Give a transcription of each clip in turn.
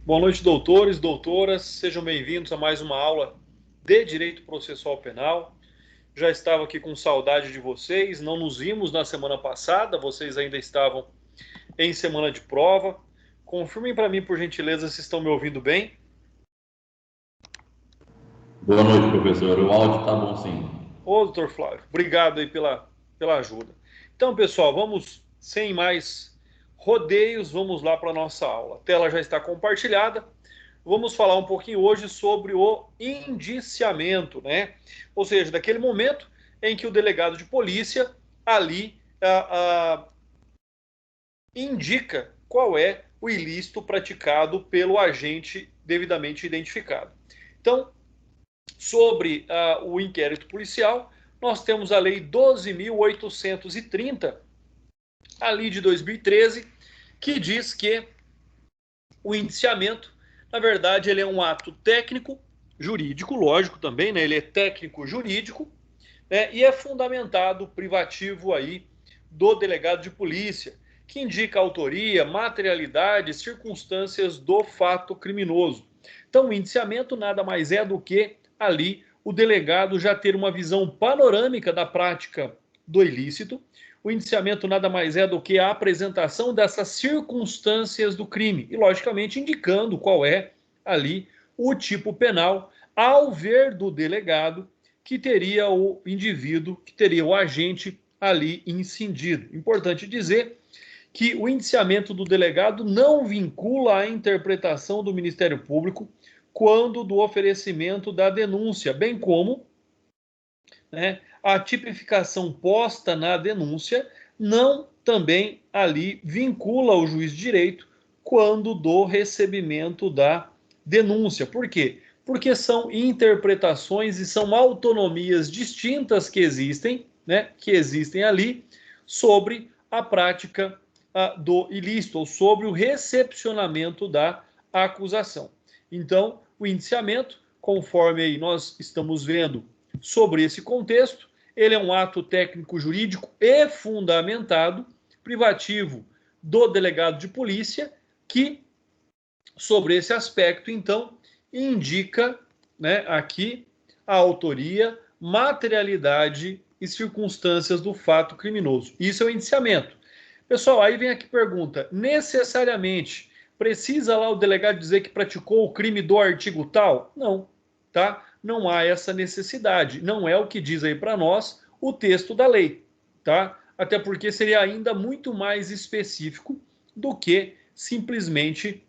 Boa noite, doutores, doutoras. Sejam bem-vindos a mais uma aula de Direito Processual Penal. Já estava aqui com saudade de vocês, não nos vimos na semana passada, vocês ainda estavam em semana de prova. Confirmem para mim, por gentileza, se estão me ouvindo bem. Boa noite, professor. O áudio está bom, sim. Ô, doutor Flávio, obrigado aí pela ajuda. Então, pessoal, vamos, sem mais rodeios, vamos lá para a nossa aula. A tela já está compartilhada. Vamos falar um pouquinho hoje sobre o indiciamento, né? Ou seja, daquele momento em que o delegado de polícia ali indica qual é o ilícito praticado pelo agente devidamente identificado. Então, sobre o inquérito policial, nós temos a Lei 12.830, ali de 2013, que diz que o indiciamento, na verdade, ele é um ato técnico, jurídico, lógico também, né? Ele é técnico-jurídico, né? E é fundamentado privativo aí do delegado de polícia, que indica a autoria, materialidade, circunstâncias do fato criminoso. Então, o indiciamento nada mais é do que ali o delegado já ter uma visão panorâmica da prática do ilícito. O indiciamento nada mais é do que a apresentação dessas circunstâncias do crime e, logicamente, indicando qual é ali o tipo penal, ao ver do delegado que teria o indivíduo, que teria o agente ali incidido. Importante dizer que o indiciamento do delegado não vincula a interpretação do Ministério Público quando do oferecimento da denúncia, bem como, né, a tipificação posta na denúncia não também ali vincula o juiz de direito quando do recebimento da denúncia. Por quê? Porque são interpretações e são autonomias distintas que existem, né, que existem ali sobre a prática do ilícito ou sobre o recepcionamento da acusação. Então, o indiciamento, conforme aí nós estamos vendo sobre esse contexto, ele é um ato técnico jurídico e fundamentado, privativo do delegado de polícia, que sobre esse aspecto, então, indica, né, aqui a autoria, materialidade e circunstâncias do fato criminoso. Isso é o indiciamento. Pessoal, aí vem aqui pergunta, necessariamente precisa lá o delegado dizer que praticou o crime do artigo tal? Não, tá? Não há essa necessidade. Não é o que diz aí para nós o texto da lei, tá? Até porque seria ainda muito mais específico do que simplesmente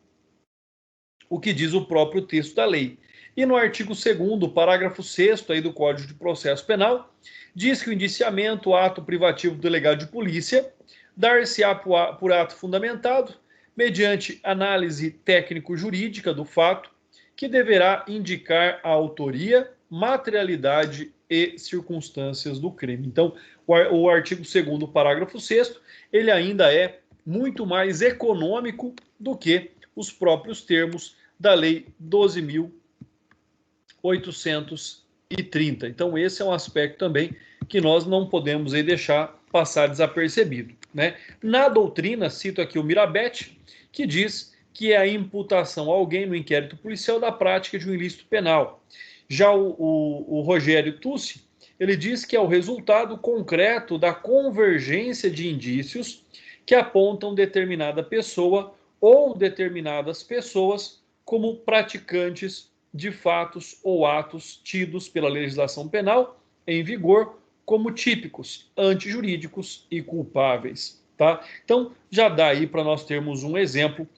o que diz o próprio texto da lei. E no artigo 2º, parágrafo 6º aí do Código de Processo Penal, diz que o indiciamento, ato privativo do delegado de polícia, dar-se-á por ato fundamentado, mediante análise técnico-jurídica do fato, que deverá indicar a autoria, materialidade e circunstâncias do crime. Então, o artigo 2º, parágrafo 6º, ele ainda é muito mais econômico do que os próprios termos da Lei 12.830. Então, esse é um aspecto também que nós não podemos aí deixar passar desapercebido, né? Na doutrina, cito aqui o Mirabete, que diz que é a imputação a alguém no inquérito policial da prática de um ilícito penal. Já o Rogério Tussi, ele diz que é o resultado concreto da convergência de indícios que apontam determinada pessoa ou determinadas pessoas como praticantes de fatos ou atos tidos pela legislação penal em vigor como típicos, antijurídicos e culpáveis, tá? Então, já dá aí para nós termos um exemplo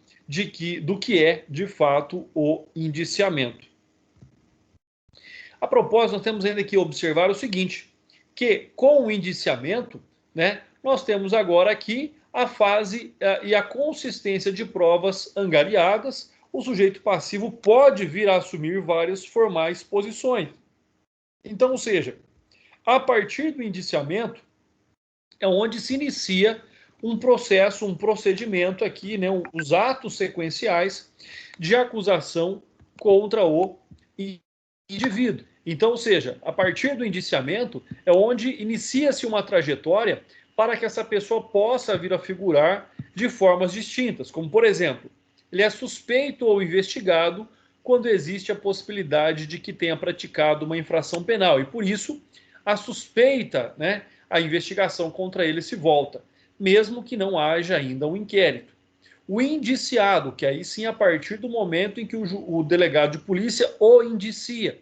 do que é, de fato, o indiciamento. A propósito, nós temos ainda que observar o seguinte, que com o indiciamento, né, nós temos agora aqui a fase e a consistência de provas angariadas, o sujeito passivo pode vir a assumir várias formais posições. Então, ou seja, a partir do indiciamento é onde se inicia um processo, um procedimento aqui, né, os atos sequenciais de acusação contra o indivíduo. Então, ou seja, a partir do indiciamento é onde inicia-se uma trajetória para que essa pessoa possa vir a figurar de formas distintas, como, por exemplo, ele é suspeito ou investigado quando existe a possibilidade de que tenha praticado uma infração penal. E por isso, a suspeita, né, a investigação contra ele se volta, mesmo que não haja ainda um inquérito. O indiciado, que aí sim a partir do momento em que o delegado de polícia o indicia,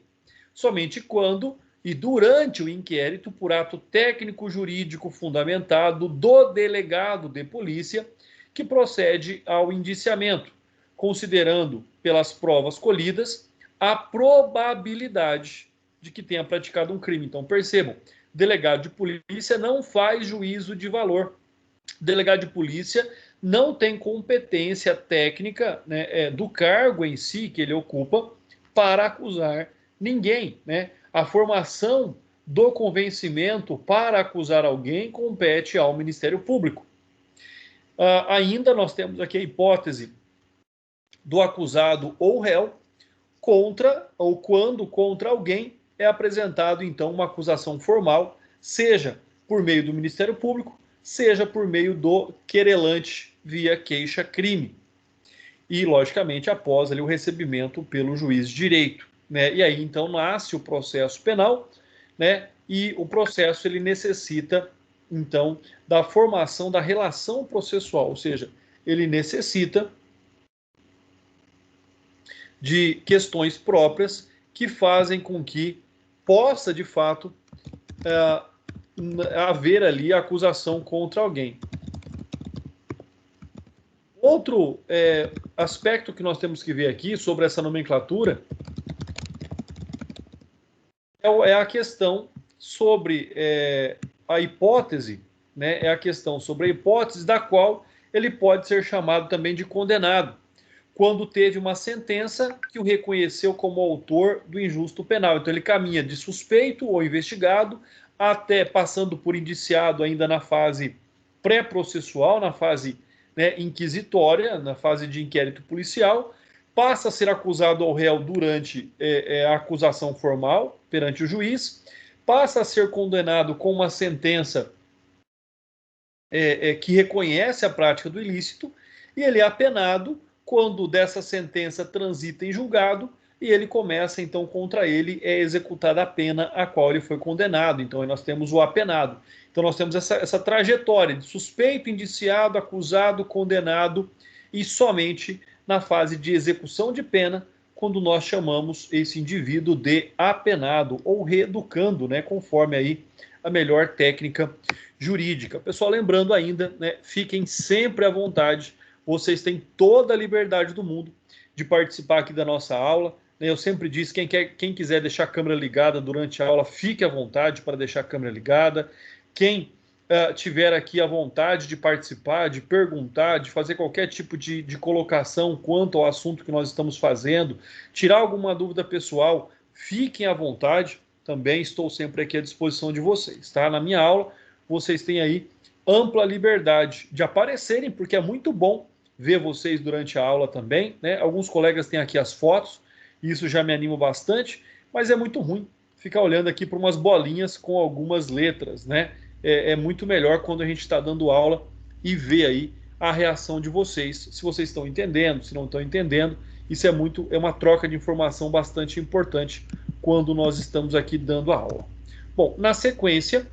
somente quando e durante o inquérito, por ato técnico jurídico fundamentado do delegado de polícia, que procede ao indiciamento, considerando, pelas provas colhidas, a probabilidade de que tenha praticado um crime. Então, percebam, delegado de polícia não faz juízo de valor. Delegado de polícia não tem competência técnica, né, do cargo em si que ele ocupa para acusar ninguém, né? A formação do convencimento para acusar alguém compete ao Ministério Público. Ainda nós temos aqui a hipótese do acusado ou réu contra ou quando contra alguém é apresentado então uma acusação formal, seja por meio do Ministério Público, seja por meio do querelante via queixa-crime. E, logicamente, após ali, o recebimento pelo juiz de direito, né? E aí, então, nasce o processo penal, né? E o processo, ele necessita, então, da formação da relação processual, ou seja, ele necessita de questões próprias que fazem com que possa, de fato, haver ali a acusação contra alguém. Outro aspecto que nós temos que ver aqui sobre essa nomenclatura é a questão sobre a hipótese, né? É a questão sobre a hipótese da qual ele pode ser chamado também de condenado, quando teve uma sentença que o reconheceu como autor do injusto penal. Então ele caminha de suspeito ou investigado até passando por indiciado ainda na fase pré-processual, na fase, né, inquisitória, na fase de inquérito policial, passa a ser acusado ao réu durante a acusação formal perante o juiz, passa a ser condenado com uma sentença que reconhece a prática do ilícito, e ele é apenado quando dessa sentença transita em julgado e ele começa, então, contra ele é executada a pena a qual ele foi condenado. Então, aí nós temos o apenado. Então, nós temos essa trajetória de suspeito, indiciado, acusado, condenado e somente na fase de execução de pena, quando nós chamamos esse indivíduo de apenado ou reeducando, né, conforme aí a melhor técnica jurídica. Pessoal, lembrando ainda, né, fiquem sempre à vontade, vocês têm toda a liberdade do mundo de participar aqui da nossa aula. Eu sempre disse, quem quiser deixar a câmera ligada durante a aula, fique à vontade para deixar a câmera ligada. Quem tiver aqui à vontade de participar, de perguntar, de fazer qualquer tipo de colocação quanto ao assunto que nós estamos fazendo, tirar alguma dúvida pessoal, fiquem à vontade. Também estou sempre aqui à disposição de vocês, tá? Na minha aula, vocês têm aí ampla liberdade de aparecerem, porque é muito bom ver vocês durante a aula também, né? Alguns colegas têm aqui as fotos, e isso já me anima bastante, mas é muito ruim ficar olhando aqui para umas bolinhas com algumas letras, né? É muito melhor quando a gente está dando aula e ver aí a reação de vocês, se vocês estão entendendo, se não estão entendendo. Isso é uma troca de informação bastante importante quando nós estamos aqui dando a aula. Bom, na sequência,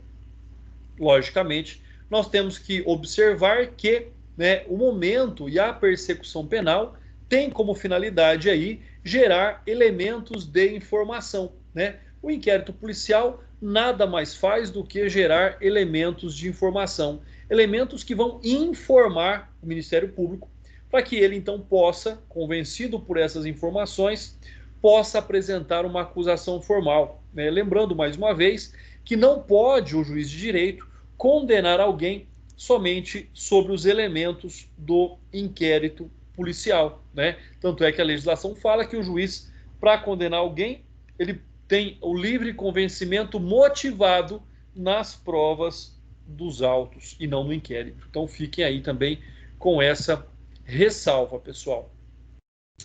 logicamente, nós temos que observar que, né, o momento e a persecução penal tem como finalidade aí gerar elementos de informação, né? O inquérito policial nada mais faz do que gerar elementos de informação, elementos que vão informar o Ministério Público para que ele então possa, convencido por essas informações, possa apresentar uma acusação formal, né? Lembrando mais uma vez que não pode o juiz de direito condenar alguém somente sobre os elementos do inquérito policial, né? Tanto é que a legislação fala que o juiz, para condenar alguém, ele tem o livre convencimento motivado nas provas dos autos e não no inquérito. Então fiquem aí também com essa ressalva, pessoal.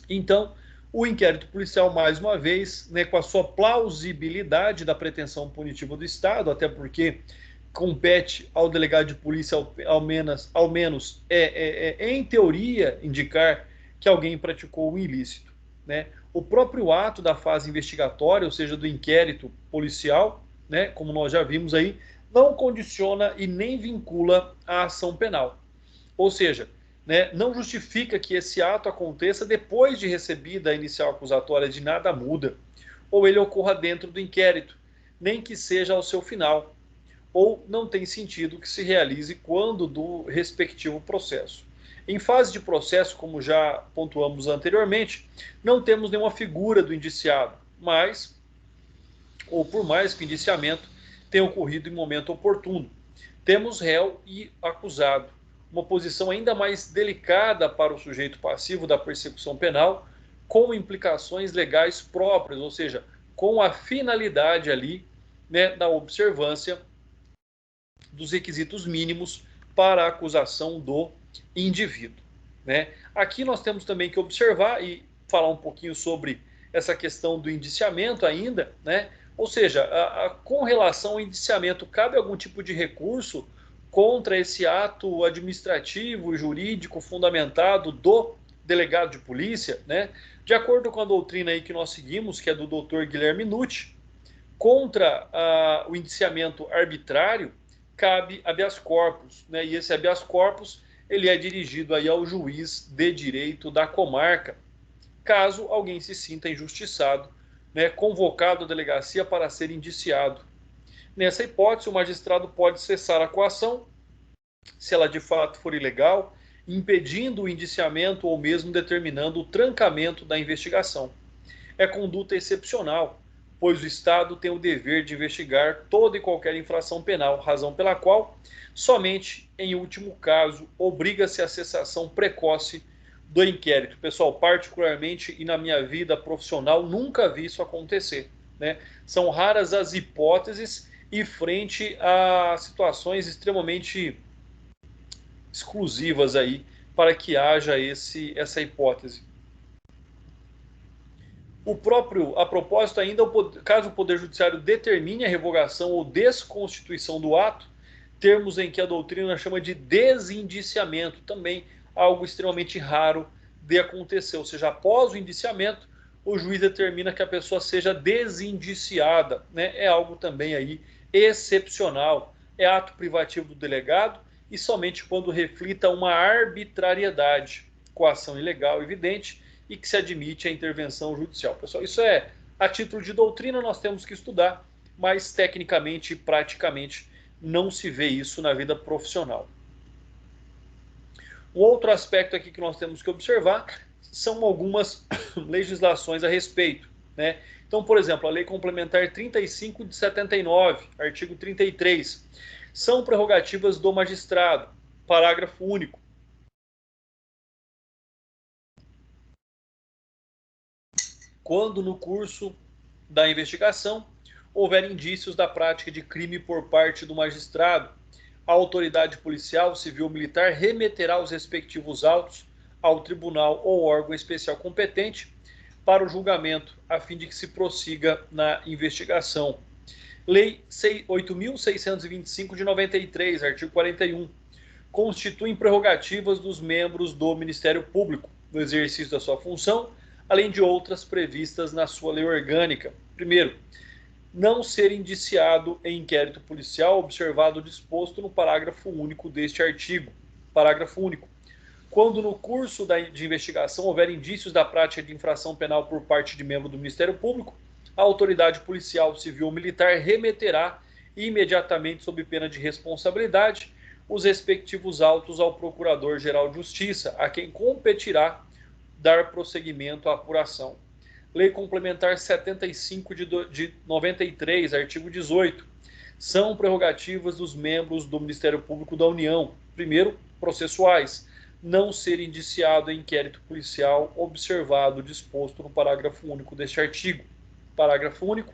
Então, o inquérito policial, mais uma vez, né, com a sua plausibilidade da pretensão punitiva do Estado, até porque compete ao delegado de polícia, ao menos em teoria, indicar que alguém praticou o ilícito, né? O próprio ato da fase investigatória, ou seja, do inquérito policial, né, como nós já vimos aí, não condiciona e nem vincula a ação penal. Ou seja, né, não justifica que esse ato aconteça depois de recebida a inicial acusatória, de nada muda, ou ele ocorra dentro do inquérito, nem que seja ao seu final, ou não tem sentido que se realize quando do respectivo processo. Em fase de processo, como já pontuamos anteriormente, não temos nenhuma figura do indiciado, mas, ou por mais que o indiciamento tenha ocorrido em momento oportuno, temos réu e acusado, uma posição ainda mais delicada para o sujeito passivo da persecução penal, com implicações legais próprias, ou seja, com a finalidade ali, né, da observância dos requisitos mínimos para a acusação do indivíduo, né? Aqui nós temos também que observar e falar um pouquinho sobre essa questão do indiciamento ainda, né? Ou seja, com relação ao indiciamento, cabe algum tipo de recurso contra esse ato administrativo, jurídico, fundamentado do delegado de polícia, né? De acordo com a doutrina aí que nós seguimos, que é do Dr. Guilherme Nucci, contra o indiciamento arbitrário, cabe habeas corpus, né? E esse habeas corpus ele é dirigido aí ao juiz de direito da comarca, caso alguém se sinta injustiçado, né, convocado à delegacia para ser indiciado. Nessa hipótese, o magistrado pode cessar a coação, se ela de fato for ilegal, impedindo o indiciamento ou mesmo determinando o trancamento da investigação. É conduta excepcional, pois o Estado tem o dever de investigar toda e qualquer infração penal, razão pela qual, somente em último caso, obriga-se a cessação precoce do inquérito. Pessoal, particularmente e na minha vida profissional, nunca vi isso acontecer, né? São raras as hipóteses e frente a situações extremamente exclusivas aí para que haja essa hipótese. A propósito ainda, caso o Poder Judiciário determine a revogação ou desconstituição do ato, termos em que a doutrina chama de desindiciamento, também algo extremamente raro de acontecer, ou seja, após o indiciamento, o juiz determina que a pessoa seja desindiciada, né? É algo também aí excepcional, é ato privativo do delegado e somente quando reflita uma arbitrariedade, coação ilegal evidente, e que se admite a intervenção judicial. Pessoal, isso é a título de doutrina, nós temos que estudar, mas tecnicamente e praticamente não se vê isso na vida profissional. Um outro aspecto aqui que nós temos que observar são algumas legislações a respeito, né? Então, por exemplo, a Lei Complementar 35 de 79, artigo 33, são prerrogativas do magistrado, parágrafo único. Quando no curso da investigação houver indícios da prática de crime por parte do magistrado, a autoridade policial, civil ou militar remeterá os respectivos autos ao tribunal ou órgão especial competente para o julgamento, a fim de que se prossiga na investigação. Lei 8.625 de 93, artigo 41, constituem prerrogativas dos membros do Ministério Público no exercício da sua função, além de outras previstas na sua lei orgânica. Primeiro, não ser indiciado em inquérito policial, observado o disposto no parágrafo único deste artigo. Parágrafo único. Quando no curso de investigação houver indícios da prática de infração penal por parte de membro do Ministério Público, a autoridade policial, civil ou militar remeterá imediatamente, sob pena de responsabilidade, os respectivos autos ao Procurador-Geral de Justiça, a quem competirá dar prosseguimento à apuração. Lei Complementar 75 de 93, artigo 18. São prerrogativas dos membros do Ministério Público da União. Primeiro, processuais. Não ser indiciado em inquérito policial, observado o disposto no parágrafo único deste artigo. Parágrafo único.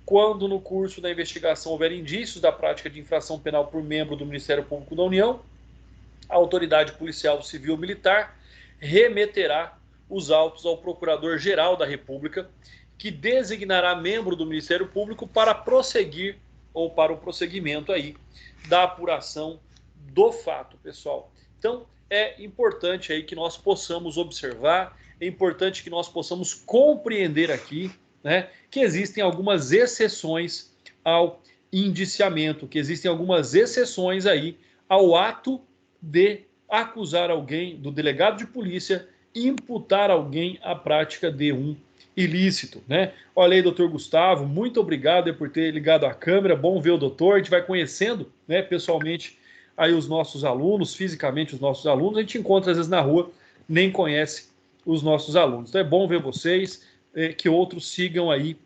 Quando no curso da investigação houver indícios da prática de infração penal por membro do Ministério Público da União, a autoridade policial, civil ou militar remeterá os autos ao Procurador-Geral da República, que designará membro do Ministério Público para prosseguir ou para o prosseguimento aí da apuração do fato, pessoal. Então, é importante aí que nós possamos observar, é importante que nós possamos compreender aqui, né, que existem algumas exceções ao indiciamento, que existem algumas exceções aí ao ato de acusar alguém, do delegado de polícia, imputar alguém a prática de um ilícito, né? Olha aí, doutor Gustavo, muito obrigado por ter ligado a câmera, bom ver o doutor, a gente vai conhecendo, né, pessoalmente aí os nossos alunos, fisicamente os nossos alunos, a gente encontra às vezes na rua, nem conhece os nossos alunos. Então é bom ver vocês, que outros sigam aí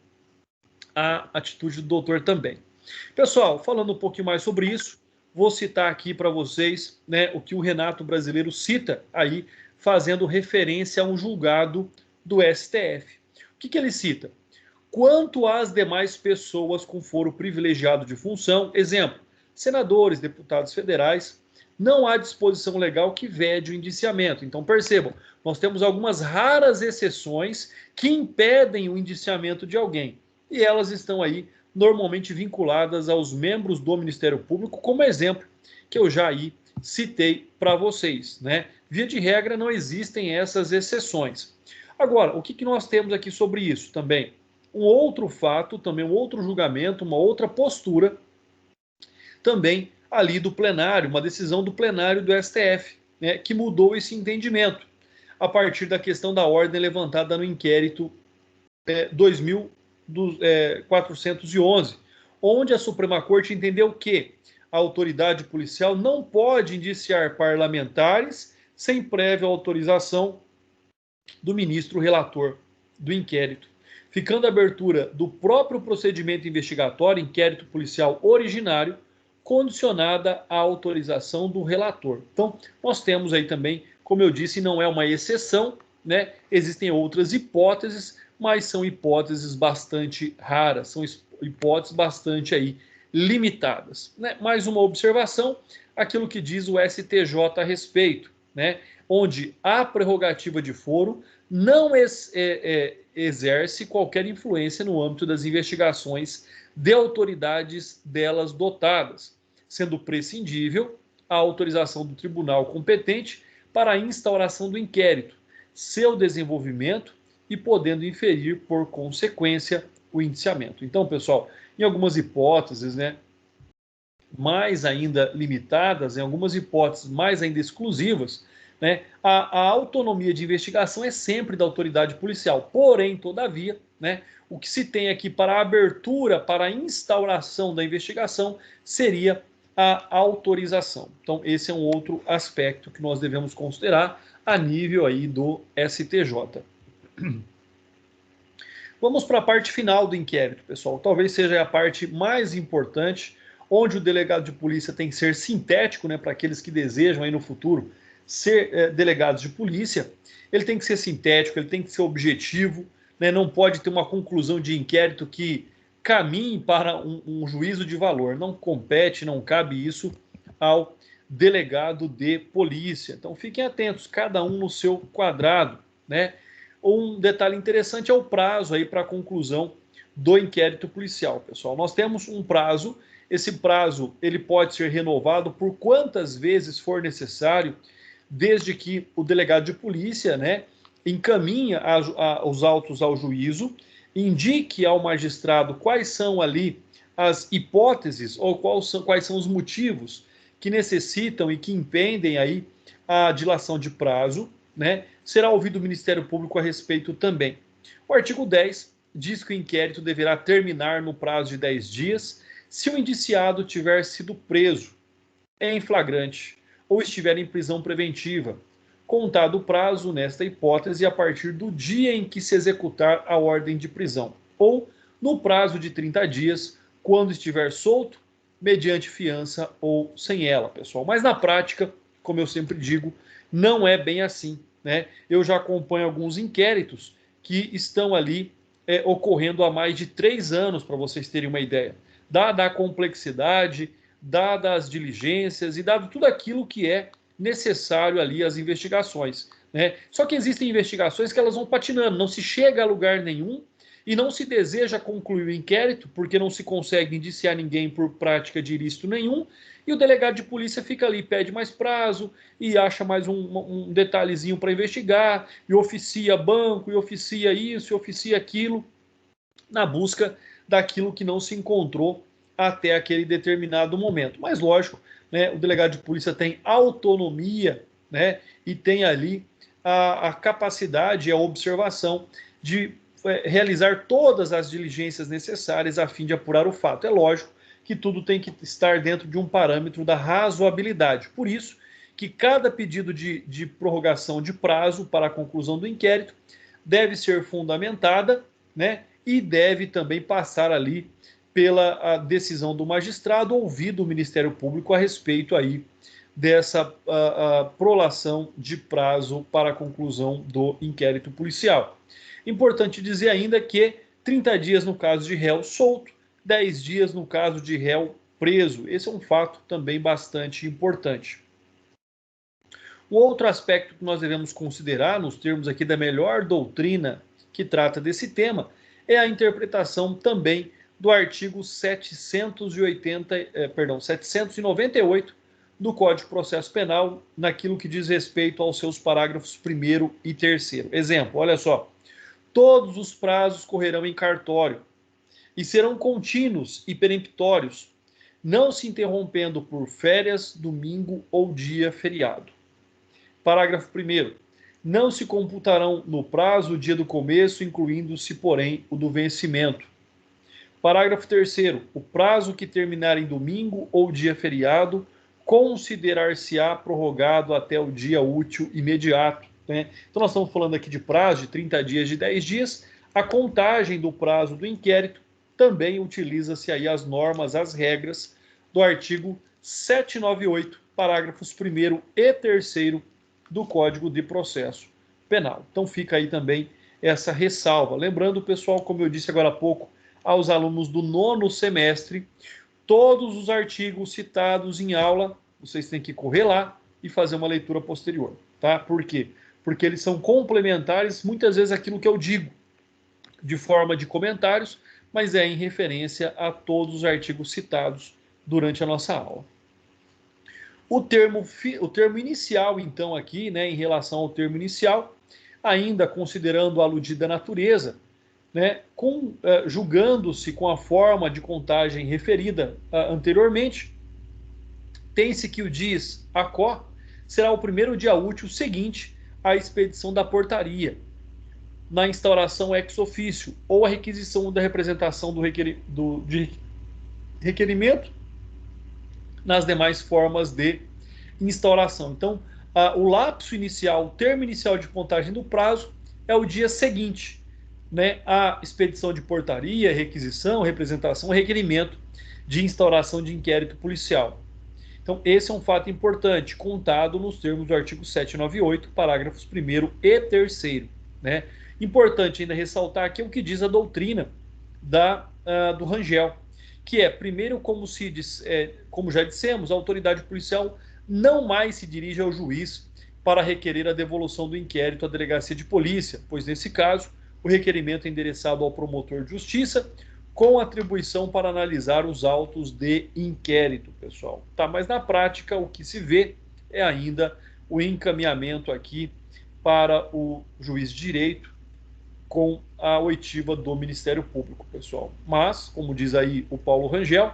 a atitude do doutor também. Pessoal, falando um pouquinho mais sobre isso, vou citar aqui para vocês, né, o que o Renato Brasileiro cita aí, fazendo referência a um julgado do STF. O que ele cita? Quanto às demais pessoas com foro privilegiado de função, exemplo, senadores, deputados federais, não há disposição legal que vede o indiciamento. Então percebam, nós temos algumas raras exceções que impedem o indiciamento de alguém. E elas estão aí normalmente vinculadas aos membros do Ministério Público, como exemplo que eu já aí citei para vocês, né? Via de regra, não existem essas exceções. Agora, o que nós temos aqui sobre isso também? Um outro fato, também um outro julgamento, uma outra postura, também ali do plenário, uma decisão do plenário do STF, né, que mudou esse entendimento, a partir da questão da ordem levantada no inquérito 2411, onde a Suprema Corte entendeu que a autoridade policial não pode indiciar parlamentares sem prévia autorização do ministro relator do inquérito, ficando a abertura do próprio procedimento investigatório, inquérito policial originário, condicionada à autorização do relator. Então, nós temos aí também, como eu disse, não é uma exceção, né? Existem outras hipóteses, mas são hipóteses bastante raras, são hipóteses bastante aí limitadas, né? Mais uma observação, aquilo que diz o STJ a respeito, né? Onde a prerrogativa de foro não exerce qualquer influência no âmbito das investigações de autoridades delas dotadas, sendo prescindível a autorização do tribunal competente para a instauração do inquérito, seu desenvolvimento e podendo inferir por consequência o indiciamento. Então, pessoal, em algumas hipóteses, né, mais ainda limitadas, em algumas hipóteses mais ainda exclusivas, né, a autonomia de investigação é sempre da autoridade policial. Porém, todavia, né, o que se tem aqui para a abertura, para a instauração da investigação, seria a autorização. Então, esse é um outro aspecto que nós devemos considerar a nível aí do STJ. Vamos para a parte final do inquérito, pessoal. Talvez seja a parte mais importante, onde o delegado de polícia tem que ser sintético, né, para aqueles que desejam aí no futuro ser delegados de polícia. Ele tem que ser sintético, ele tem que ser objetivo, né, não pode ter uma conclusão de inquérito que caminhe para um juízo de valor. Não compete, não cabe isso ao delegado de polícia. Então fiquem atentos, cada um no seu quadrado, né? Um detalhe interessante é o prazo aí para a conclusão do inquérito policial, pessoal. Nós temos um prazo, esse prazo ele pode ser renovado por quantas vezes for necessário, desde que o delegado de polícia, né, encaminha os autos ao juízo, indique ao magistrado quais são ali as hipóteses ou quais são os motivos que necessitam e que impedem aí a dilação de prazo, né? Será ouvido o Ministério Público a respeito também. O artigo 10 diz que o inquérito deverá terminar no prazo de 10 dias se o indiciado tiver sido preso em flagrante ou estiver em prisão preventiva, contado o prazo nesta hipótese a partir do dia em que se executar a ordem de prisão, ou no prazo de 30 dias, quando estiver solto, mediante fiança ou sem ela, pessoal. Mas na prática, como eu sempre digo, não é bem assim, né? Eu já acompanho alguns inquéritos que estão ali ocorrendo há mais de 3 anos, para vocês terem uma ideia. Dada a complexidade, dadas as diligências e dado tudo aquilo que é necessário ali às investigações, né? Só que existem investigações que elas vão patinando, não se chega a lugar nenhum e não se deseja concluir o inquérito porque não se consegue indiciar ninguém por prática de ilícito nenhum, e o delegado de polícia fica ali, pede mais prazo e acha mais um detalhezinho para investigar, e oficia banco, e oficia isso, e oficia aquilo, na busca daquilo que não se encontrou até aquele determinado momento. Mas, lógico, né, o delegado de polícia tem autonomia, né, e tem ali a capacidade e a observação de realizar todas as diligências necessárias a fim de apurar o fato. É lógico que tudo tem que estar dentro de um parâmetro da razoabilidade. Por isso que cada pedido de prorrogação de prazo para a conclusão do inquérito deve ser fundamentada, né, e deve também passar ali pela decisão do magistrado, ouvido o Ministério Público a respeito aí dessa prolação de prazo para a conclusão do inquérito policial. Importante dizer ainda que 30 dias no caso de réu solto, 10 dias no caso de réu preso. Esse é um fato também bastante importante. O outro aspecto que nós devemos considerar, nos termos aqui da melhor doutrina que trata desse tema, é a interpretação também do artigo 798 do Código de Processo Penal, naquilo que diz respeito aos seus parágrafos 1º e 3º. Exemplo, olha só, todos os prazos correrão em cartório e serão contínuos e peremptórios, não se interrompendo por férias, domingo ou dia feriado. Parágrafo 1º. Não se computarão no prazo o dia do começo, incluindo-se, porém, o do vencimento. Parágrafo 3º. O prazo que terminar em domingo ou dia feriado considerar-se-á prorrogado até o dia útil imediato. Né? Então, nós estamos falando aqui de prazo de 30 dias, de 10 dias. A contagem do prazo do inquérito também utiliza-se aí as normas, as regras do artigo 798, parágrafos 1º e 3º do Código de Processo Penal. Então fica aí também essa ressalva. Lembrando, pessoal, como eu disse agora há pouco, aos alunos do 9º semestre, todos os artigos citados em aula, vocês têm que correr lá e fazer uma leitura posterior, tá? Por quê? Porque eles são complementares, muitas vezes, aquilo que eu digo, de forma de comentários, mas é em referência a todos os artigos citados durante a nossa aula. O termo inicial, então, aqui, né, em relação ao termo inicial, ainda considerando a aludida natureza, né, julgando-se com a forma de contagem referida anteriormente, tem-se que o dias ACO será o primeiro dia útil seguinte à expedição da portaria, na instauração ex officio, ou a requisição da representação de requerimento nas demais formas de instauração. Então, o lapso inicial, o termo inicial de contagem do prazo é o dia seguinte, né, a expedição de portaria, requisição, representação, requerimento de instauração de inquérito policial. Então, esse é um fato importante, contado nos termos do artigo 798, parágrafos 1º e 3º. Né? Importante ainda ressaltar aqui o que diz a doutrina do Rangel, que é, primeiro, como já dissemos, a autoridade policial não mais se dirige ao juiz para requerer a devolução do inquérito à delegacia de polícia, pois, nesse caso, o requerimento é endereçado ao promotor de justiça, com atribuição para analisar os autos de inquérito, pessoal. Tá, mas na prática, o que se vê é ainda o encaminhamento aqui para o juiz de direito, com a oitiva do Ministério Público, pessoal. Mas, como diz aí o Paulo Rangel,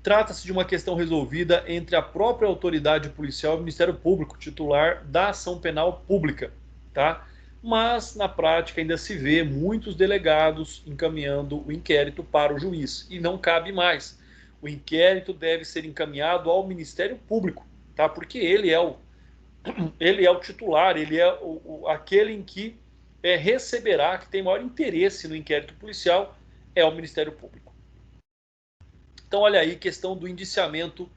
trata-se de uma questão resolvida entre a própria autoridade policial e o Ministério Público, titular da ação penal pública, tá? Mas, na prática, ainda se vê muitos delegados encaminhando o inquérito para o juiz, e não cabe mais. O inquérito deve ser encaminhado ao Ministério Público, tá? Porque ele é o titular, ele é aquele em que receberá, que tem maior interesse no inquérito policial, é o Ministério Público. Então, olha aí, questão do indiciamento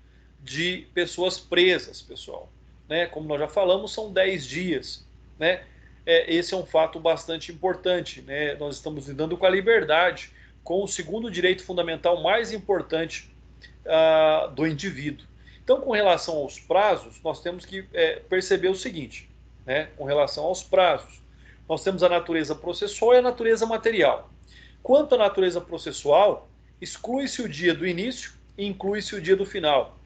de pessoas presas, pessoal. Né? Como nós já falamos, são 10 dias. Né? Esse é um fato bastante importante. Né? Nós estamos lidando com a liberdade, com o segundo direito fundamental mais importante do indivíduo. Então, com relação aos prazos, nós temos que perceber o seguinte, né? Com relação aos prazos. Nós temos a natureza processual e a natureza material. Quanto à natureza processual, exclui-se o dia do início e inclui-se o dia do final.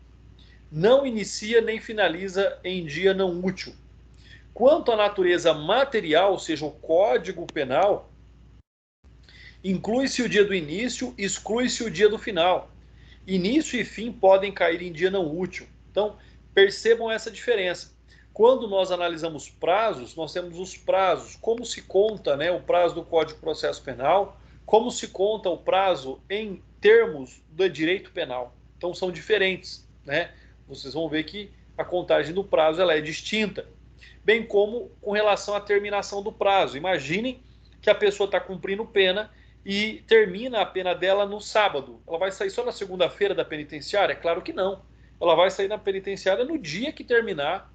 Não inicia nem finaliza em dia não útil. Quanto à natureza material, ou seja, o Código Penal, inclui-se o dia do início, exclui-se o dia do final. Início e fim podem cair em dia não útil. Então, percebam essa diferença. Quando nós analisamos prazos, nós temos os prazos, como se conta, né, o prazo do Código de Processo Penal, como se conta o prazo em termos do direito penal. Então, são diferentes, né? Vocês vão ver que a contagem do prazo ela é distinta. Bem como com relação à terminação do prazo. Imaginem que a pessoa está cumprindo pena e termina a pena dela no sábado. Ela vai sair só na segunda-feira da penitenciária? Claro que não. Ela vai sair na penitenciária no dia que terminar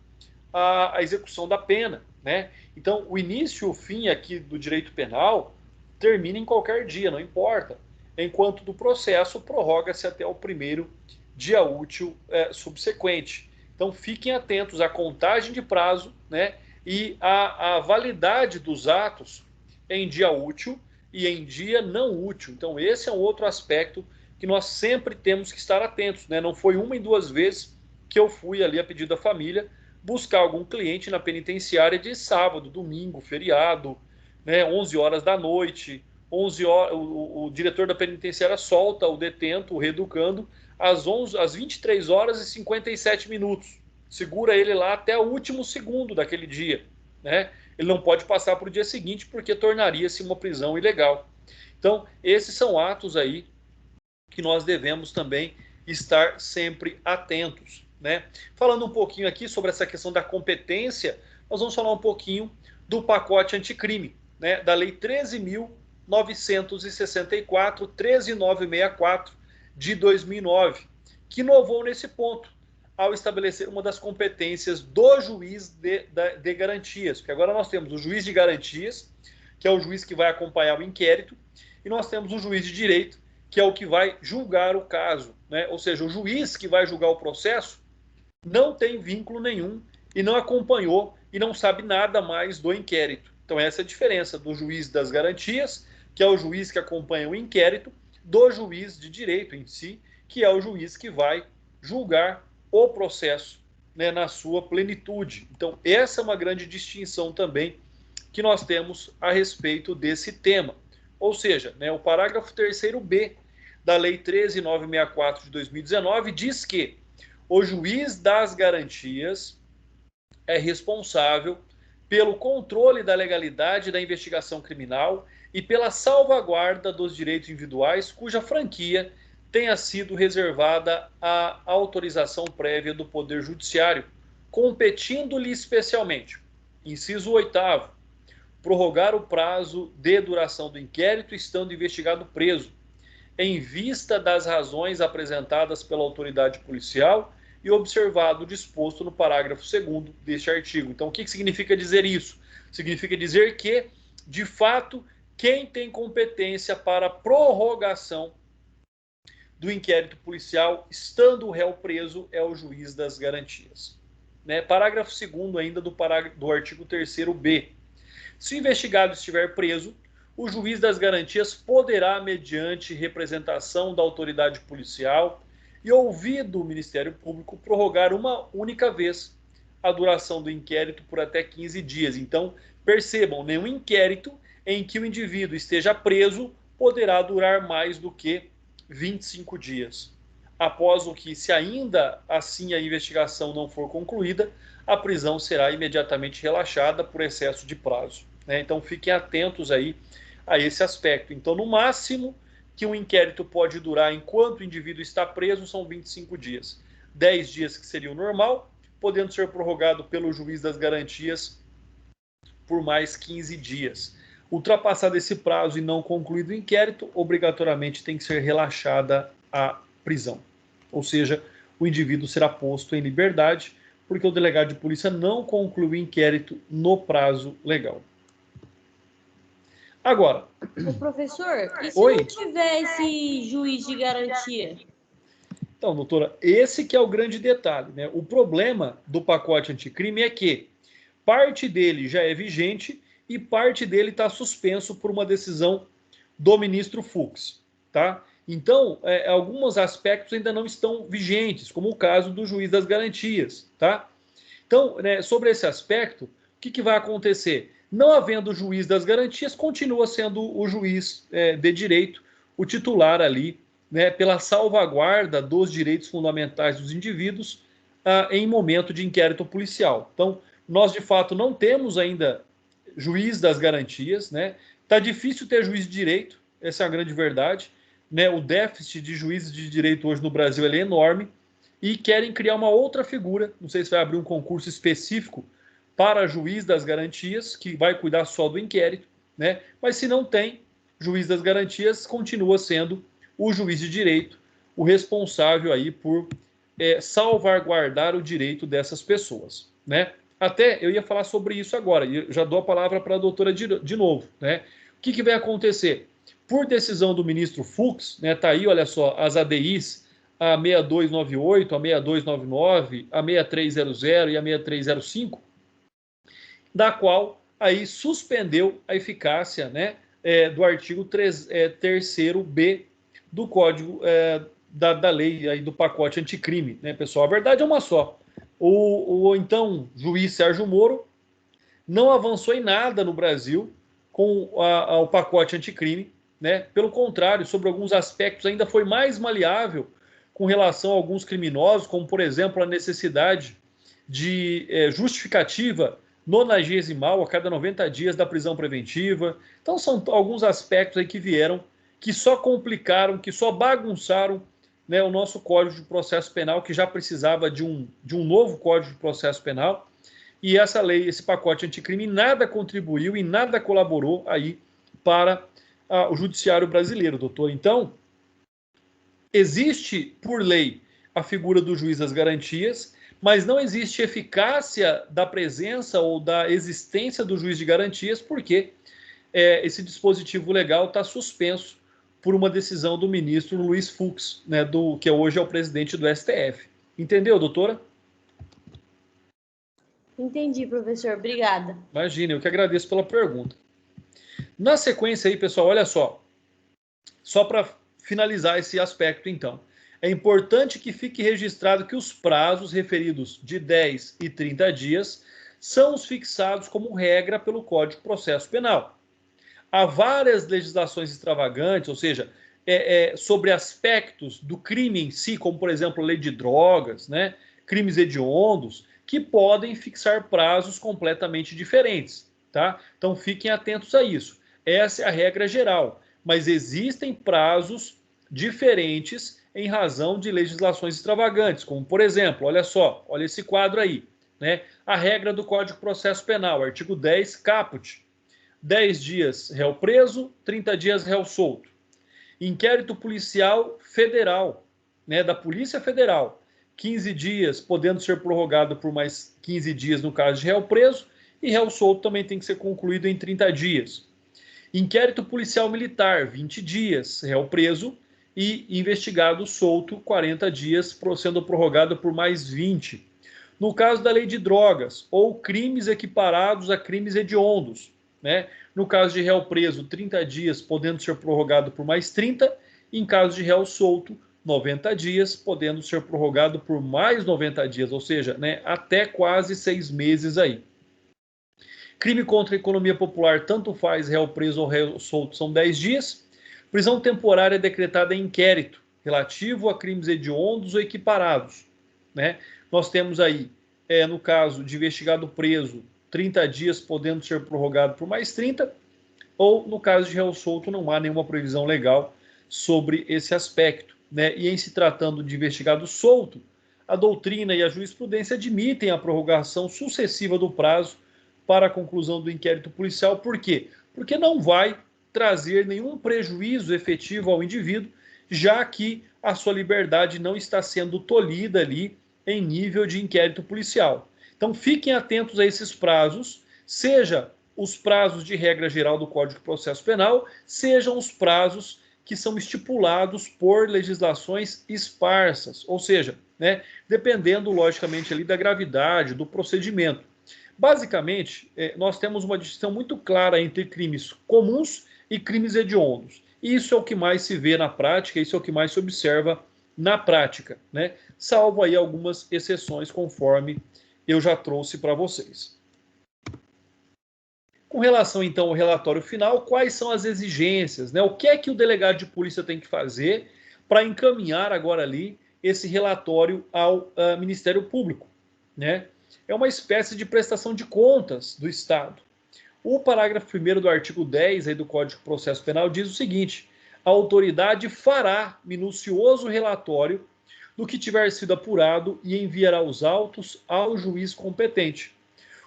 a execução da pena, né? Então, o início e o fim aqui do direito penal termina em qualquer dia, não importa. Enquanto do processo, prorroga-se até o primeiro dia útil subsequente. Então, fiquem atentos à contagem de prazo, né? E à validade dos atos em dia útil e em dia não útil. Então, esse é um outro aspecto que nós sempre temos que estar atentos, né? Não foi uma e duas vezes que eu fui ali a pedido da família buscar algum cliente na penitenciária de sábado, domingo, feriado, né? 11 horas da noite, 11 horas, o diretor da penitenciária solta o detento, o reeducando, às 23 horas e 57 minutos. Segura ele lá até o último segundo daquele dia, né? Ele não pode passar para o dia seguinte porque tornaria-se uma prisão ilegal. Então, esses são atos aí que nós devemos também estar sempre atentos, né? Falando um pouquinho aqui sobre essa questão da competência, nós vamos falar um pouquinho do pacote anticrime, né? Da Lei 13.964, 13964 de 2009, que inovou nesse ponto ao estabelecer uma das competências do juiz de garantias, porque agora nós temos o juiz de garantias, que é o juiz que vai acompanhar o inquérito, e nós temos o juiz de direito, que é o que vai julgar o caso, né? Ou seja, o juiz que vai julgar o processo não tem vínculo nenhum e não acompanhou e não sabe nada mais do inquérito. Então essa é a diferença do juiz das garantias, que é o juiz que acompanha o inquérito, do juiz de direito em si, que é o juiz que vai julgar o processo, né, na sua plenitude. Então essa é uma grande distinção também que nós temos a respeito desse tema. Ou seja, né, o parágrafo 3º-B da Lei 13.964 de 2019 diz que o juiz das garantias é responsável pelo controle da legalidade da investigação criminal e pela salvaguarda dos direitos individuais cuja franquia tenha sido reservada à autorização prévia do Poder Judiciário, competindo-lhe especialmente, inciso 8º, prorrogar o prazo de duração do inquérito estando investigado preso, em vista das razões apresentadas pela autoridade policial e observado o disposto no parágrafo 2º deste artigo. Então, o que significa dizer isso? Significa dizer que, de fato, quem tem competência para prorrogação do inquérito policial, estando o réu preso, é o juiz das garantias. Né? Parágrafo 2º ainda do artigo 3º-B. Se o investigado estiver preso, o juiz das garantias poderá, mediante representação da autoridade policial e ouvido o Ministério Público, prorrogar uma única vez a duração do inquérito por até 15 dias. Então, percebam, nenhum inquérito em que o indivíduo esteja preso poderá durar mais do que 25 dias. Após o que, se ainda assim a investigação não for concluída, a prisão será imediatamente relaxada por excesso de prazo. Né? Então, fiquem atentos aí a esse aspecto. Então, no máximo que um inquérito pode durar enquanto o indivíduo está preso são 25 dias. 10 dias que seria o normal, podendo ser prorrogado pelo juiz das garantias por mais 15 dias. Ultrapassado esse prazo e não concluído o inquérito, obrigatoriamente tem que ser relaxada a prisão. Ou seja, o indivíduo será posto em liberdade porque o delegado de polícia não concluiu o inquérito no prazo legal. Agora... O professor, e se Oi? não tiver esse juiz de garantia? Então, doutora, esse que é o grande detalhe, né? O problema do pacote anticrime é que parte dele já é vigente e parte dele está suspenso por uma decisão do ministro Fux, tá? Então, alguns aspectos ainda não estão vigentes, como o caso do juiz das garantias, tá? Então, né, sobre esse aspecto, o que vai acontecer? Não havendo juiz das garantias, continua sendo o juiz de direito, o titular ali, né, pela salvaguarda dos direitos fundamentais dos indivíduos em momento de inquérito policial. Então, nós de fato não temos ainda juiz das garantias, né? Tá difícil ter juiz de direito, essa é a grande verdade, né? O déficit de juízes de direito hoje no Brasil é enorme e querem criar uma outra figura, não sei se vai abrir um concurso específico para juiz das garantias, que vai cuidar só do inquérito, né? Mas se não tem, juiz das garantias continua sendo o juiz de direito, o responsável aí por salvaguardar o direito dessas pessoas, né? Até eu ia falar sobre isso agora, e eu já dou a palavra para a doutora de novo, né? O que vai acontecer? Por decisão do ministro Fux, né? Tá aí, olha só, as ADIs, a 6298, a 6299, a 6300 e a 6305, da qual aí suspendeu a eficácia, né, do artigo 3º-B do Código da lei aí do pacote anticrime, né, pessoal? A verdade é uma só. O então juiz Sérgio Moro não avançou em nada no Brasil com o pacote anticrime, né? Pelo contrário, sobre alguns aspectos ainda foi mais maleável com relação a alguns criminosos, como por exemplo a necessidade de justificativa nonagesimal a cada 90 dias da prisão preventiva. Então são alguns aspectos aí que vieram, que só complicaram, que só bagunçaram, né, o nosso Código de Processo Penal, que já precisava de um novo Código de Processo Penal, e essa lei, esse pacote anticrime, nada contribuiu e nada colaborou aí para o judiciário brasileiro, doutor. Então, existe, por lei, a figura do juiz das garantias, mas não existe eficácia da presença ou da existência do juiz de garantias, porque esse dispositivo legal está suspenso por uma decisão do ministro Luiz Fux, né, que hoje é o presidente do STF. Entendeu, doutora? Entendi, professor. Obrigada. Imagina, eu que agradeço pela pergunta. Na sequência aí, pessoal, olha só para finalizar esse aspecto, então. É importante que fique registrado que os prazos referidos de 10 e 30 dias são os fixados como regra pelo Código de Processo Penal. Há várias legislações extravagantes, ou seja, sobre aspectos do crime em si, como, por exemplo, a lei de drogas, né, crimes hediondos, que podem fixar prazos completamente diferentes, tá? Então, fiquem atentos a isso. Essa é a regra geral, mas existem prazos diferentes em razão de legislações extravagantes, como, por exemplo, olha só, olha esse quadro aí, né? A regra do Código de Processo Penal, artigo 10, caput. 10 dias réu preso, 30 dias réu solto. Inquérito policial federal, né, da Polícia Federal, 15 dias, podendo ser prorrogado por mais 15 dias no caso de réu preso, e réu solto também tem que ser concluído em 30 dias. Inquérito policial militar, 20 dias, réu preso, e investigado solto, 40 dias, sendo prorrogado por mais 20. No caso da lei de drogas, ou crimes equiparados a crimes hediondos, né? No caso de réu preso, 30 dias, podendo ser prorrogado por mais 30. Em caso de réu solto, 90 dias, podendo ser prorrogado por mais 90 dias, ou seja, né, até quase 6 meses aí. Crime contra a economia popular, tanto faz réu preso ou réu solto, são 10 dias. Prisão temporária decretada em inquérito, relativo a crimes hediondos ou equiparados, né? Nós temos aí, no caso de investigado preso, 30 dias, podendo ser prorrogado por mais 30, ou no caso de réu solto, não há nenhuma previsão legal sobre esse aspecto, né? E em se tratando de investigado solto, a doutrina e a jurisprudência admitem a prorrogação sucessiva do prazo para a conclusão do inquérito policial. Por quê? Porque não vai trazer nenhum prejuízo efetivo ao indivíduo, já que a sua liberdade não está sendo tolhida ali em nível de inquérito policial. Então, fiquem atentos a esses prazos, seja os prazos de regra geral do Código de Processo Penal, sejam os prazos que são estipulados por legislações esparsas, ou seja, né, dependendo, logicamente, ali da gravidade do procedimento. Basicamente, nós temos uma distinção muito clara entre crimes comuns e crimes hediondos. E isso é o que mais se vê na prática, isso é o que mais se observa na prática, né? Salvo aí algumas exceções, conforme eu já trouxe para vocês. Com relação, então, ao relatório final, quais são as exigências, né? O que é que o delegado de polícia tem que fazer para encaminhar agora ali esse relatório ao Ministério Público, né? É uma espécie de prestação de contas do Estado. O parágrafo 1º do artigo 10 aí do Código de Processo Penal diz o seguinte: a autoridade fará minucioso relatório do que tiver sido apurado e enviará os autos ao juiz competente.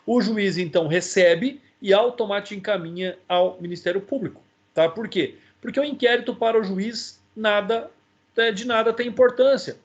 O juiz, então, recebe e automaticamente encaminha ao Ministério Público. Tá? Por quê? Porque o inquérito para o juiz de nada tem importância.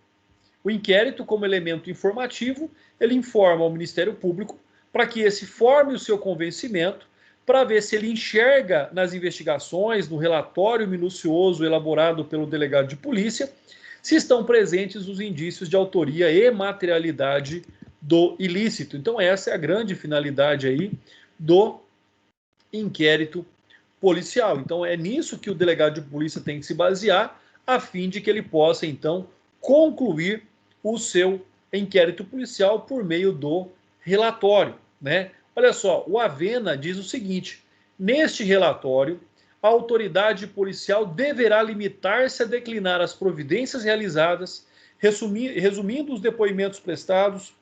O inquérito, como elemento informativo, ele informa ao Ministério Público para que esse forme o seu convencimento, para ver se ele enxerga nas investigações, no relatório minucioso elaborado pelo delegado de polícia, se estão presentes os indícios de autoria e materialidade do ilícito. Então essa é a grande finalidade aí do inquérito policial. Então é nisso que o delegado de polícia tem que se basear, a fim de que ele possa, então, concluir o seu inquérito policial por meio do relatório, né? Olha só, o Avena diz o seguinte: neste relatório, a autoridade policial deverá limitar-se a declinar as providências realizadas, resumindo os depoimentos prestados,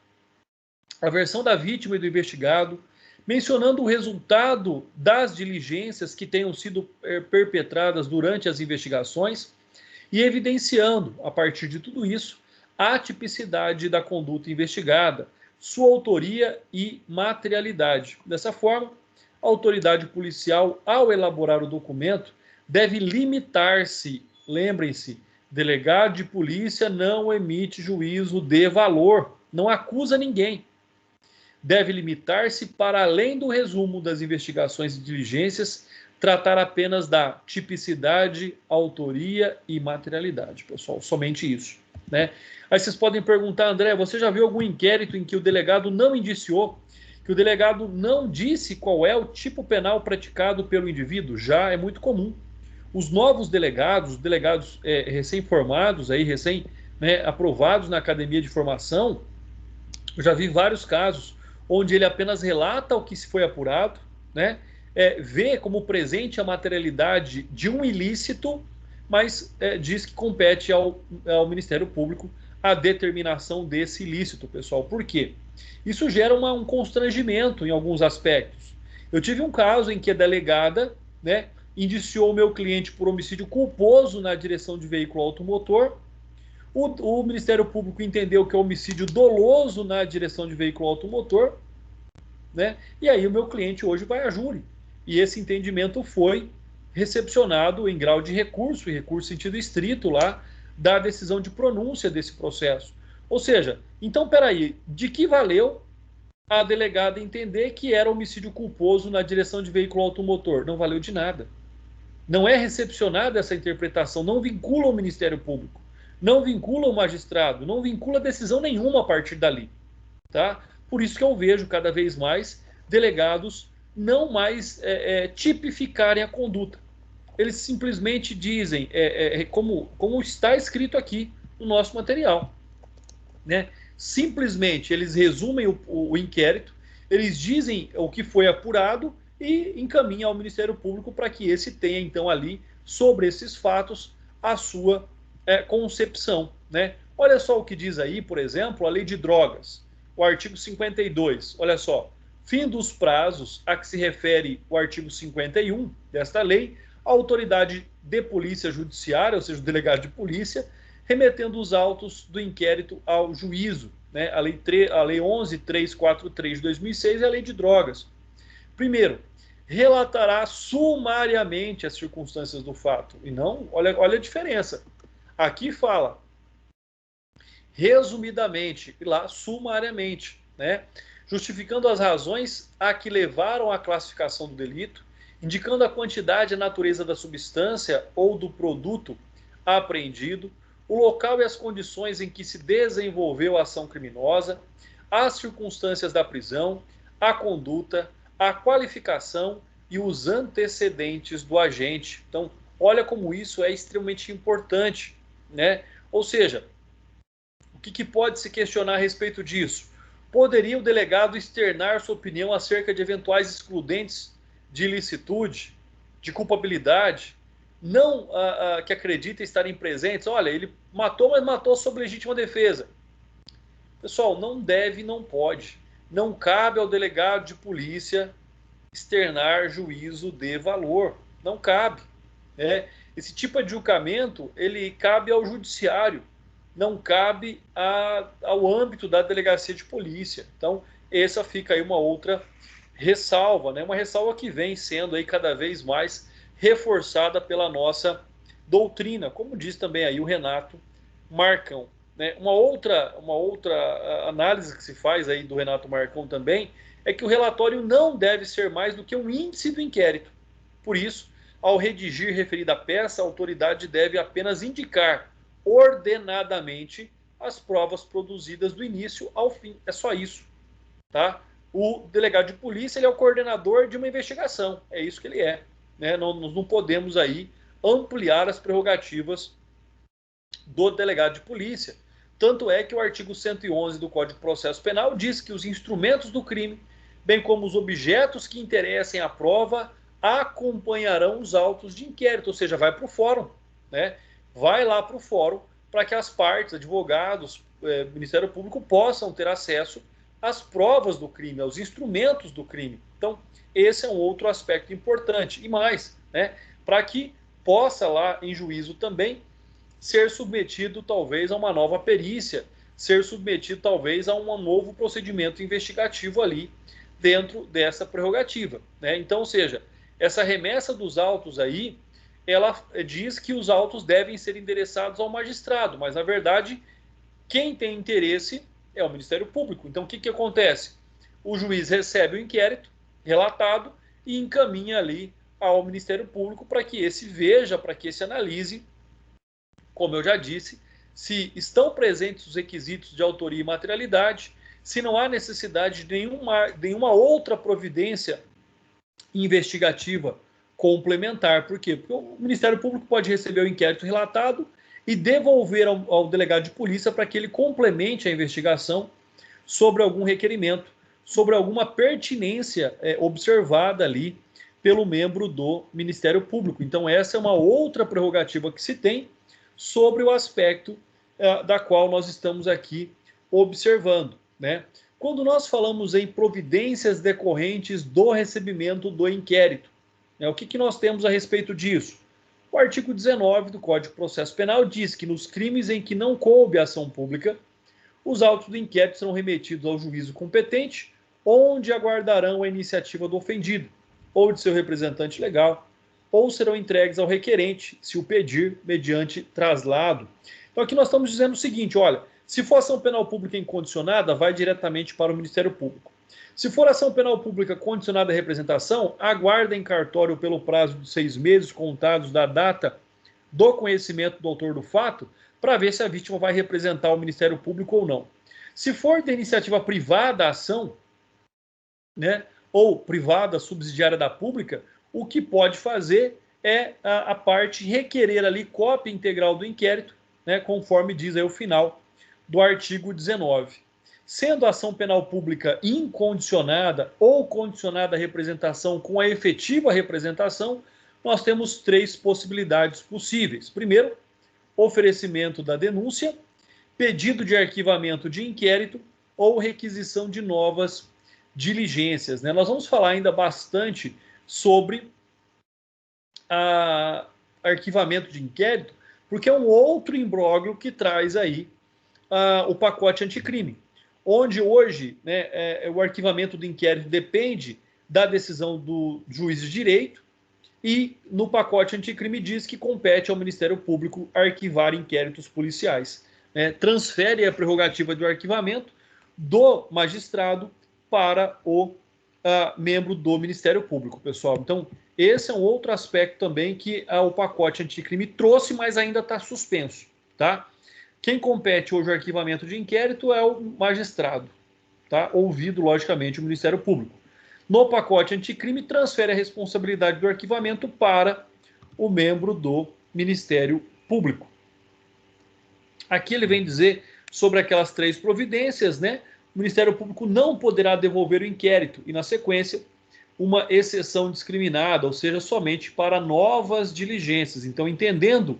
a versão da vítima e do investigado, mencionando o resultado das diligências que tenham sido perpetradas durante as investigações e evidenciando, a partir de tudo isso, a tipicidade da conduta investigada, sua autoria e materialidade. Dessa forma, a autoridade policial, ao elaborar o documento, deve limitar-se, lembrem-se, delegado de polícia não emite juízo de valor, não acusa ninguém. Deve limitar-se para além do resumo das investigações e diligências, tratar apenas da tipicidade, autoria e materialidade, pessoal, somente isso, né? Aí vocês podem perguntar: André, você já viu algum inquérito em que o delegado não indiciou, que o delegado não disse qual é o tipo penal praticado pelo indivíduo? Já é muito comum. Os novos delegados, os delegados recém-formados, aí, aprovados na academia de formação, eu já vi vários casos onde ele apenas relata o que se foi apurado, né? Vê como presente a materialidade de um ilícito, mas diz que compete ao Ministério Público a determinação desse ilícito, pessoal. Por quê? Isso gera um constrangimento em alguns aspectos. Eu tive um caso em que a delegada, né, indiciou o meu cliente por homicídio culposo na direção de veículo automotor. O Ministério Público entendeu que é homicídio doloso na direção de veículo automotor, né? E aí o meu cliente hoje vai a júri. E esse entendimento foi recepcionado em grau de recurso, e recurso sentido estrito lá, da decisão de pronúncia desse processo. Ou seja, então, peraí, de que valeu a delegada entender que era homicídio culposo na direção de veículo automotor? Não valeu de nada. Não é recepcionada essa interpretação, não vincula o Ministério Público, não vincula o magistrado, não vincula decisão nenhuma a partir dali, tá? Por isso que eu vejo cada vez mais delegados não mais tipificarem a conduta. Eles simplesmente dizem, como está escrito aqui no nosso material, né? Simplesmente eles resumem o inquérito, eles dizem o que foi apurado e encaminham ao Ministério Público para que esse tenha, então, ali, sobre esses fatos, a sua concepção, né? Olha só o que diz aí, por exemplo, a Lei de Drogas, o artigo 52, olha só: fim dos prazos a que se refere o artigo 51 desta lei, a autoridade de polícia judiciária, ou seja, o delegado de polícia, remetendo os autos do inquérito ao juízo, né? A Lei 11.343 de 2006 é a Lei de Drogas. Primeiro, relatará sumariamente as circunstâncias do fato. E não, olha a diferença. Aqui fala resumidamente, e lá sumariamente, né? Justificando as razões a que levaram à classificação do delito, indicando a quantidade e a natureza da substância ou do produto apreendido, o local e as condições em que se desenvolveu a ação criminosa, as circunstâncias da prisão, a conduta, a qualificação e os antecedentes do agente. Então, olha como isso é extremamente importante, né? Ou seja, o que pode se questionar a respeito disso? Poderia o delegado externar sua opinião acerca de eventuais excludentes de ilicitude, de culpabilidade, não que acreditem estarem presentes? Olha, ele matou, mas matou sob legítima defesa. Pessoal, não deve, não pode. Não cabe ao delegado de polícia externar juízo de valor. Não cabe. Né? Esse tipo de julgamento, ele cabe ao judiciário, não cabe ao âmbito da delegacia de polícia. Então, essa fica aí uma outra ressalva, né? Uma ressalva que vem sendo aí cada vez mais reforçada pela nossa doutrina, como diz também aí o Renato Marcão. Né? Uma outra análise que se faz aí do Renato Marcão também é que o relatório não deve ser mais do que um índice do inquérito. Por isso, ao redigir referida peça, a autoridade deve apenas indicar ordenadamente as provas produzidas do início ao fim. É só isso. Tá? O delegado de polícia ele é o coordenador de uma investigação. É isso que ele é. Né? Nós não podemos aí ampliar as prerrogativas do delegado de polícia. Tanto é que o artigo 111 do Código de Processo Penal diz que os instrumentos do crime, bem como os objetos que interessem à prova, acompanharão os autos de inquérito, ou seja, vai para o fórum, né? Vai lá para o fórum para que as partes, advogados, Ministério Público possam ter acesso às provas do crime, aos instrumentos do crime. Então, esse é um outro aspecto importante. E mais, né? Para que possa lá em juízo também ser submetido talvez a uma nova perícia, ser submetido talvez a um novo procedimento investigativo ali dentro dessa prerrogativa. Né? Então, ou seja, essa remessa dos autos aí, ela diz que os autos devem ser endereçados ao magistrado, mas na verdade quem tem interesse é o Ministério Público. Então o que acontece? O juiz recebe o inquérito relatado e encaminha ali ao Ministério Público para que esse veja, para que esse analise, como eu já disse, se estão presentes os requisitos de autoria e materialidade, se não há necessidade de nenhuma outra providência investigativa complementar. Por quê? Porque o Ministério Público pode receber o inquérito relatado e devolver ao delegado de polícia para que ele complemente a investigação sobre algum requerimento, sobre alguma pertinência observada ali pelo membro do Ministério Público. Então, essa é uma outra prerrogativa que se tem sobre o aspecto da qual nós estamos aqui observando, né? Quando nós falamos em providências decorrentes do recebimento do inquérito, né, o que nós temos a respeito disso? O artigo 19 do Código de Processo Penal diz que nos crimes em que não coube ação pública, os autos do inquérito serão remetidos ao juízo competente, onde aguardarão a iniciativa do ofendido, ou de seu representante legal, ou serão entregues ao requerente, se o pedir, mediante traslado. Então aqui nós estamos dizendo o seguinte, olha, se for ação penal pública incondicionada, vai diretamente para o Ministério Público. Se for ação penal pública condicionada à representação, aguarda em cartório pelo prazo de 6 meses contados da data do conhecimento do autor do fato, para ver se a vítima vai representar o Ministério Público ou não. Se for de iniciativa privada a ação, né, ou privada subsidiária da pública, o que pode fazer é a parte requerer ali cópia integral do inquérito, né, conforme diz aí o final do artigo 19. Sendo a ação penal pública incondicionada ou condicionada à representação com a efetiva representação, nós temos 3 possibilidades possíveis. Primeiro, oferecimento da denúncia, pedido de arquivamento de inquérito ou requisição de novas diligências. Né? Nós vamos falar ainda bastante sobre arquivamento de inquérito, porque é um outro imbróglio que traz aí o pacote anticrime, onde hoje, né, o arquivamento do inquérito depende da decisão do juiz de direito e no pacote anticrime diz que compete ao Ministério Público arquivar inquéritos policiais. Né? Transfere a prerrogativa do arquivamento do magistrado para o membro do Ministério Público, pessoal. Então, esse é um outro aspecto também que o pacote anticrime trouxe, mas ainda está suspenso, tá? Quem compete hoje o arquivamento de inquérito é o magistrado, tá? Ouvido, logicamente, o Ministério Público. No pacote anticrime, transfere a responsabilidade do arquivamento para o membro do Ministério Público. Aqui ele vem dizer sobre aquelas 3 providências, né? O Ministério Público não poderá devolver o inquérito e, na sequência, uma exceção discriminada, ou seja, somente para novas diligências. Então, entendendo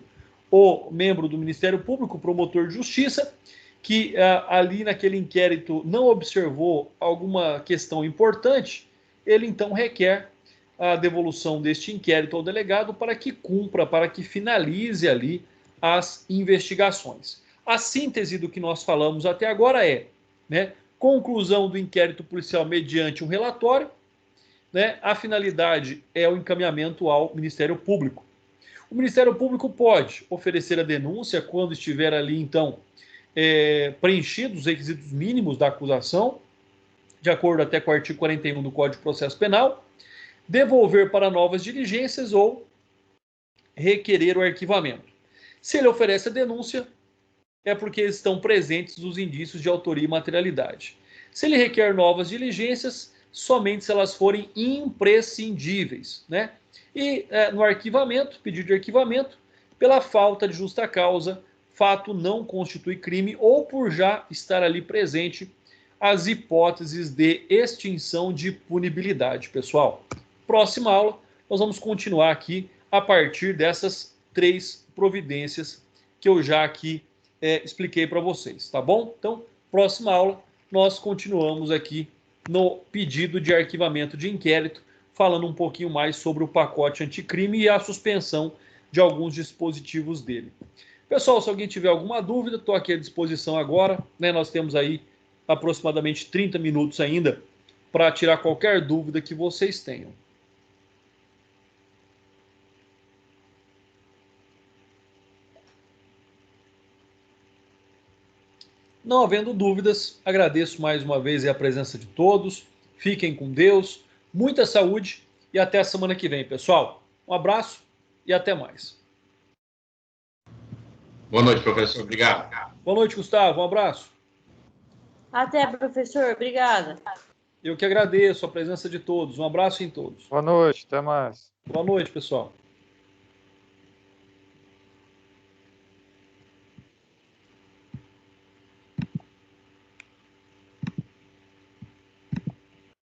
o membro do Ministério Público, o promotor de justiça, que ali naquele inquérito não observou alguma questão importante, ele então requer a devolução deste inquérito ao delegado para que cumpra, para que finalize ali as investigações. A síntese do que nós falamos até agora é, né, conclusão do inquérito policial mediante um relatório, né, a finalidade é o encaminhamento ao Ministério Público. O Ministério Público pode oferecer a denúncia quando estiver ali, então, preenchidos os requisitos mínimos da acusação, de acordo até com o artigo 41 do Código de Processo Penal, devolver para novas diligências ou requerer o arquivamento. Se ele oferece a denúncia, é porque estão presentes os indícios de autoria e materialidade. Se ele requer novas diligências, somente se elas forem imprescindíveis, né? E no arquivamento, pedido de arquivamento, pela falta de justa causa, fato não constitui crime ou por já estar ali presente as hipóteses de extinção de punibilidade, pessoal. Próxima aula, nós vamos continuar aqui a partir dessas 3 providências que eu já aqui expliquei para vocês, tá bom? Então, próxima aula, nós continuamos aqui no pedido de arquivamento de inquérito, falando um pouquinho mais sobre o pacote anticrime e a suspensão de alguns dispositivos dele. Pessoal, se alguém tiver alguma dúvida, estou aqui à disposição agora, né? Nós temos aí aproximadamente 30 minutos ainda para tirar qualquer dúvida que vocês tenham. Não havendo dúvidas, agradeço mais uma vez a presença de todos. Fiquem com Deus, muita saúde e até a semana que vem, pessoal. Um abraço e até mais. Boa noite, professor. Obrigado. Boa noite, Gustavo. Um abraço. Até, professor. Obrigada. Eu que agradeço a presença de todos. Um abraço em todos. Boa noite, até mais. Boa noite, pessoal.